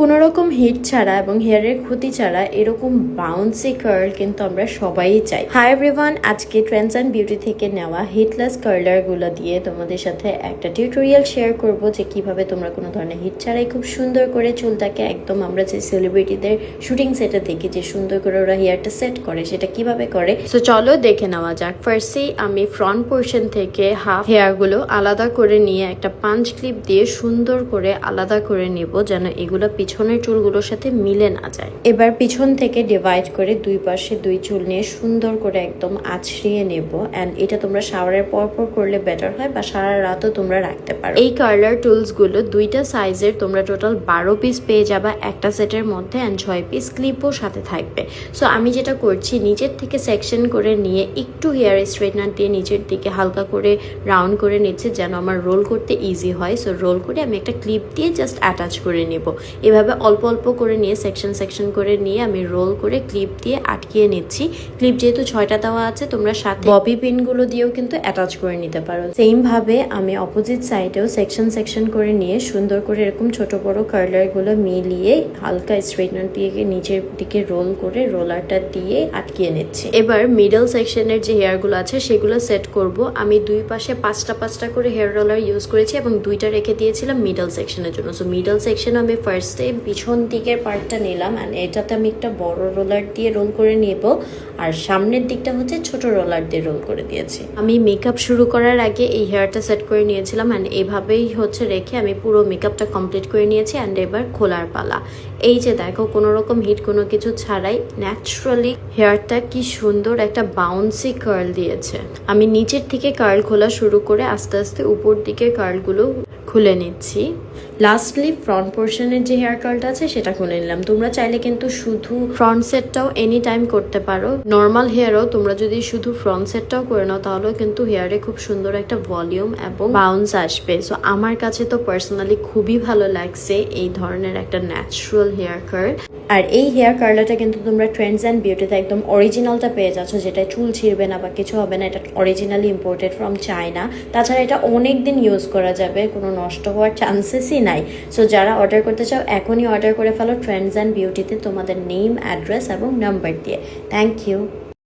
কোনো রকম হিট ছাড়া এবং হেয়ারের ক্ষতি ছাড়া এরকম বাউন্সি কার্ল কিন্তু আমরা সবাই চাই। হাই এভরিওয়ান, আজকে ট্রেন্ডস অ্যান্ড বিউটি থেকে নেওয়া হিটলেস কার্লারগুলো দিয়ে তোমাদের সাথে একটা টিউটোরিয়াল শেয়ার করব যে কিভাবে তোমরা কোনো ধরনের হিট ছাড়াই খুব সুন্দর করে চুলটাকে একদম আমরা যে সেলিব্রিটিদের শুটিং সেটে দেখি যে সুন্দর করে ওরা হেয়ারটা সেট করে সেটা কিভাবে করে। সো চলো দেখে নেওয়া যাক। ফার্স্টেই আমি ফ্রন্ট পোর্শন থেকে হাফ হেয়ারগুলো আলাদা করে নিয়ে একটা পাঞ্চ ক্লিপ দিয়ে সুন্দর করে আলাদা করে নিব যেন এগুলো পিছনের চুলগুলোর সাথে মিলে না যায়। এবার পিছন থেকে ডিভাইড করে দুই পাশে দুই চুল নিয়ে সুন্দর করে একদম আছড়িয়ে নেব। এন্ড এটা তোমরা শাওয়ারের পর করলে বেটার হয় বা সারা রাতও তোমরা রাখতে পারো। এই কার্লার টুলস গুলো দুইটা সাইজের তোমরা টোটাল 12 পিস পেয়ে যাবা একটা সেটের মধ্যে, এন্ড 6 পিস ক্লিপও সাথে থাকবে। সো আমি যেটা করছি নিচের থেকে সেকশন করে নিয়ে একটু হেয়ার স্ট্রেটনার দিয়ে নিচের দিকে হালকা করে রাউন্ড করে নিচ্ছে যেন আমার রোল করতে ইজি হয়। সো রোল করে আমি একটা ক্লিপ দিয়ে জাস্ট অ্যাটাচ করে নেব। এভাবে অল্প অল্প করে নিয়ে সেকশন করে নিয়ে আমি রোল করে ক্লিপ দিয়ে আটকিয়ে নিচ্ছি। ক্লিপ যেহেতু 6টা দেওয়া আছে তোমরা সাথে ববি পিনগুলো দিয়েও কিন্তু অ্যাটাচ করে নিতে পারো। সেম ভাবে আমি অপোজিট সাইডেও সেকশন করে নিয়ে সুন্দর করে এরকম ছোট বড় কার্লারগুলো মিলিয়ে হালকা স্ট্রেটনার দিয়ে নিচের দিকে রোল করে রোলারটা দিয়ে আটকিয়ে নিচ্ছি। এবার মিডল সেকশনের যে হেয়ারগুলো আছে সেগুলো সেট করব। আমি দুই পাশে পাঁচটা করে হেয়ার রোলার ইউজ করেছি এবং দুইটা রেখে দিয়েছিলাম মিডল সেকশনের জন্য। সো মিডল সেকশন আমি ফার্স্টে পিছন দিকের পার্টটা নিলাম, অ্যান্ড এটাতে আমি একটা বড় রোলার দিয়ে রোল করে নেব, আর সামনের দিকটা হচ্ছে ছোট রোলার দিয়ে রোল করে দিয়েছি। আমি মেকআপ শুরু করার আগে এই হেয়ারটা সেট করে নিয়েছিলাম, অ্যান্ড এইভাবেই হচ্ছে রেখে আমি পুরো মেকআপটা কমপ্লিট করে নিয়েছি। অ্যান্ড এবার খোলার পালা। এই যে দেখো কোনো রকম হিট কোনো কিছু ছাড়াই ন্যাচারালি হেয়ারটা কি সুন্দর একটা বাউন্সি কার্ল দিয়েছে। আমি নিচের থেকে কার্ল খোলা শুরু করে আস্তে আস্তে উপর দিকে কার্লগুলো খুলে নিচ্ছি। লাস্টলি ফ্রন্ট পোর্শনের যে হেয়ার কার্লটা আছে সেটা খুলে নিলাম। তোমরা চাইলে কিন্তু শুধু ফ্রন্ট সেটটাও এনি টাইম করতে পারো। নর্মাল হেয়ারও তোমরা যদি শুধু ফ্রন্ট সেটটাও করে নাও তাহলেও কিন্তু হেয়ারে খুব সুন্দর একটা ভলিউম এবং বাউন্স আসবে। সো আমার কাছে তো পার্সোনালি খুবই ভালো লাগছে এই ধরনের একটা ন্যাচারাল হেয়ার কার্ল। আর এই হেয়ার কার্লারটা কিন্তু তোমরা ট্রেন্ডস অ্যান্ড বিউটিতে একদম অরিজিনালটা পেয়ে যাচ্ছ, যেটা চুল ছিঁড়বে না বা কিছু হবে না। এটা অরিজিনালি ইম্পোর্টেড ফ্রম চায়না। তাছাড়া এটা অনেক দিন ইউজ করা যাবে, কোনো নষ্ট হওয়ার চান্সেসই নাই। সো যারা অর্ডার করতে চাও এখনই অর্ডার করে ফেলো ট্রেন্ডস অ্যান্ড বিউটিতে তোমাদের নেম, অ্যাড্রেস এবং নাম্বার দিয়ে। Thank you.